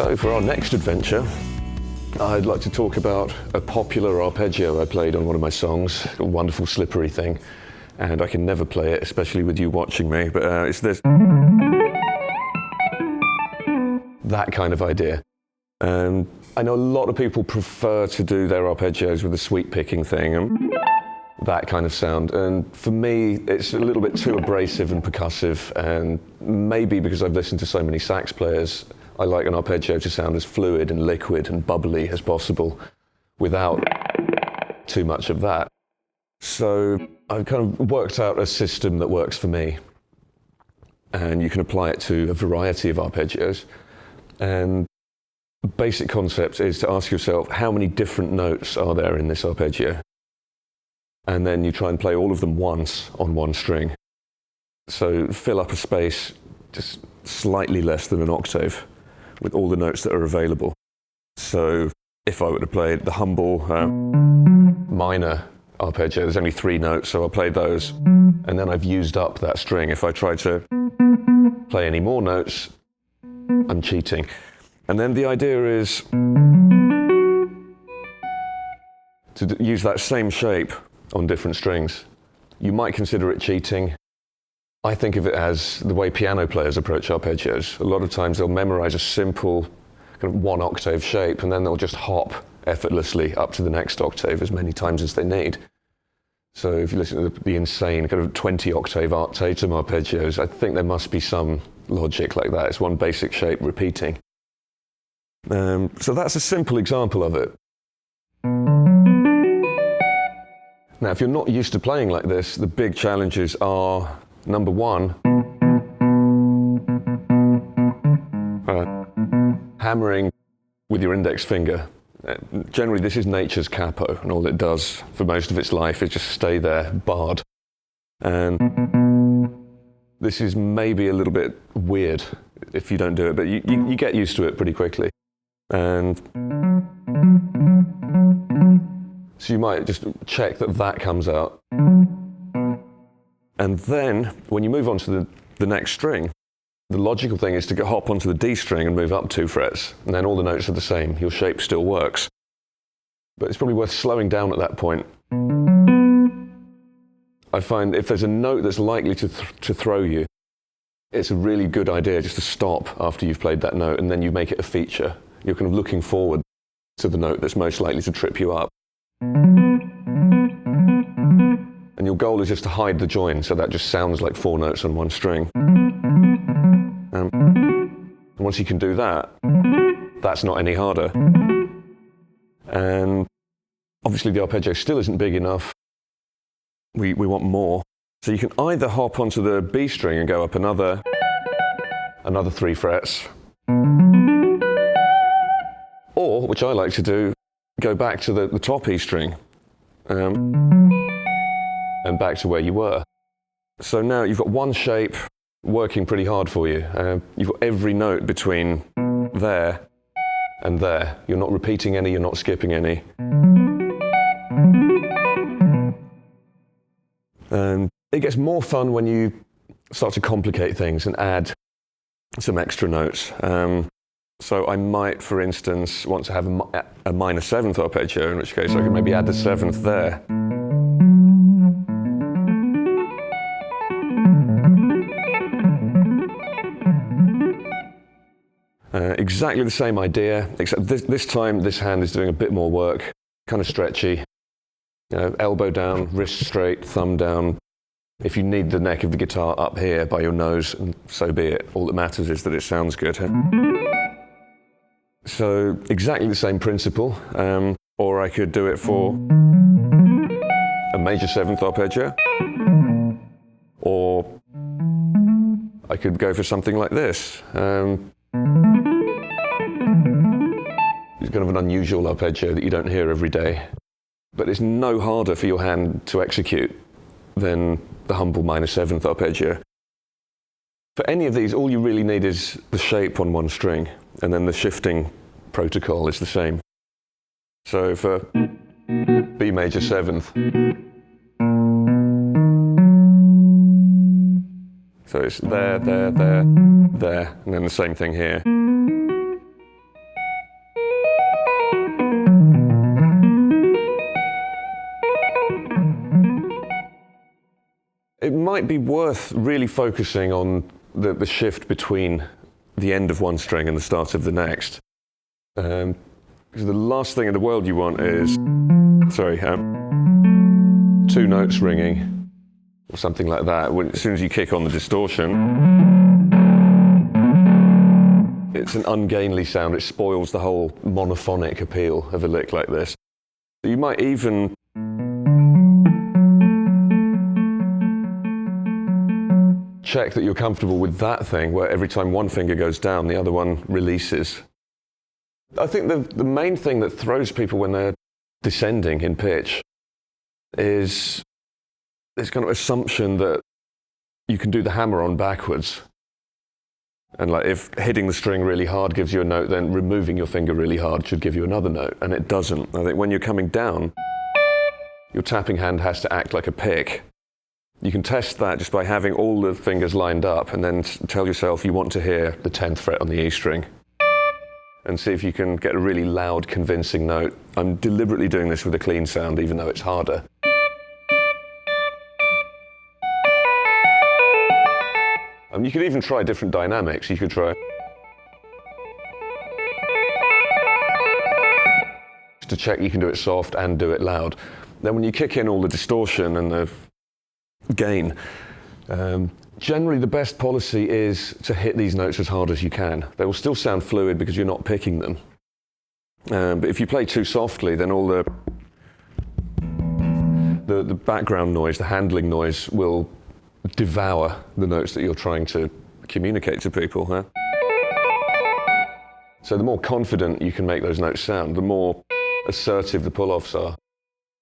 So for our next adventure, I'd like to talk about a popular arpeggio I played on one of my songs, a wonderful slippery thing, and I can never play it, especially with you watching me, but it's this, that kind of idea. I know a lot of people prefer to do their arpeggios with the sweep picking thing and that kind of sound, and for me it's a little bit too abrasive and percussive, and maybe because I've listened to so many sax players, I like an arpeggio to sound as fluid and liquid and bubbly as possible without too much of that. So I've kind of worked out a system that works for me, and you can apply it to a variety of arpeggios. And the basic concept is to ask yourself, how many different notes are there in this arpeggio? And then you try and play all of them once on one string. So fill up a space just slightly less than an octave with all the notes that are available. So if I were to play the humble minor arpeggio, there's only 3 notes, so I'll play those, and then I've used up that string. If I try to play any more notes, I'm cheating. And then the idea is to use that same shape on different strings. You might consider it cheating. I think of it as the way piano players approach arpeggios. A lot of times they'll memorize a simple kind of 1 octave shape, and then they'll just hop effortlessly up to the next octave as many times as they need. So if you listen to the insane kind of 20 octave art Tatum arpeggios, I think there must be some logic like that. It's one basic shape repeating. So that's a simple example of it. Now, if you're not used to playing like this, the big challenges are, number 1, hammering with your index finger. Generally, this is nature's capo, and all it does for most of its life is just stay there, barred. And this is maybe a little bit weird if you don't do it, but you get used to it pretty quickly. And so you might just check that that comes out. And then, when you move on to the next string, the logical thing is to hop onto the D string and move up 2 frets, and then all the notes are the same. Your shape still works. But it's probably worth slowing down at that point. I find if there's a note that's likely to throw you, it's a really good idea just to stop after you've played that note, and then you make it a feature. You're kind of looking forward to the note that's most likely to trip you up. And your goal is just to hide the join, so that just sounds like 4 notes on one string. And once you can do that, that's not any harder. And obviously the arpeggio still isn't big enough. We want more. So you can either hop onto the B string and go up another 3 frets, or, which I like to do, go back to the top E string. And back to where you were. So now you've got one shape working pretty hard for you. You've got every note between there and there. You're not repeating any, you're not skipping any. It gets more fun when you start to complicate things and add some extra notes. So I might, for instance, want to have a minor 7th arpeggio, in which case I could maybe add the 7th there. Exactly the same idea, except this time this hand is doing a bit more work, kind of stretchy. You know, elbow down, wrist straight, thumb down. If you need the neck of the guitar up here by your nose, and so be it. All that matters is that it sounds good. So exactly the same principle, or I could do it for a major 7th arpeggio, or I could go for something like this. It's kind of an unusual arpeggio that you don't hear every day, but it's no harder for your hand to execute than the humble minor 7th arpeggio. For any of these, all you really need is the shape on one string, and then the shifting protocol is the same. So for B major 7th, so it's there, there, there, there, and then the same thing here. it might be worth really focusing on the shift between the end of one string and the start of the next. Because the last thing in the world you want is, two notes ringing, or something like that. As soon as you kick on the distortion, it's an ungainly sound. It spoils the whole monophonic appeal of a lick like this. You might even check that you're comfortable with that thing, where every time one finger goes down, the other one releases. I think the main thing that throws people when they're descending in pitch is this kind of assumption that you can do the hammer-on backwards. And like if hitting the string really hard gives you a note, then removing your finger really hard should give you another note, and it doesn't. I think when you're coming down, your tapping hand has to act like a pick. You can test that just by having all the fingers lined up and then tell yourself you want to hear the 10th fret on the E string and see if you can get a really loud, convincing note. I'm deliberately doing this with a clean sound, even though it's harder. You could even try different dynamics. You could try to check you can do it soft and do it loud. Then when you kick in all the distortion and the gain, generally the best policy is to hit these notes as hard as you can. They will still sound fluid because you're not picking them. But if you play too softly, then all the background noise, the handling noise, will devour the notes that you're trying to communicate to people. Huh? So the more confident you can make those notes sound, the more assertive the pull-offs are.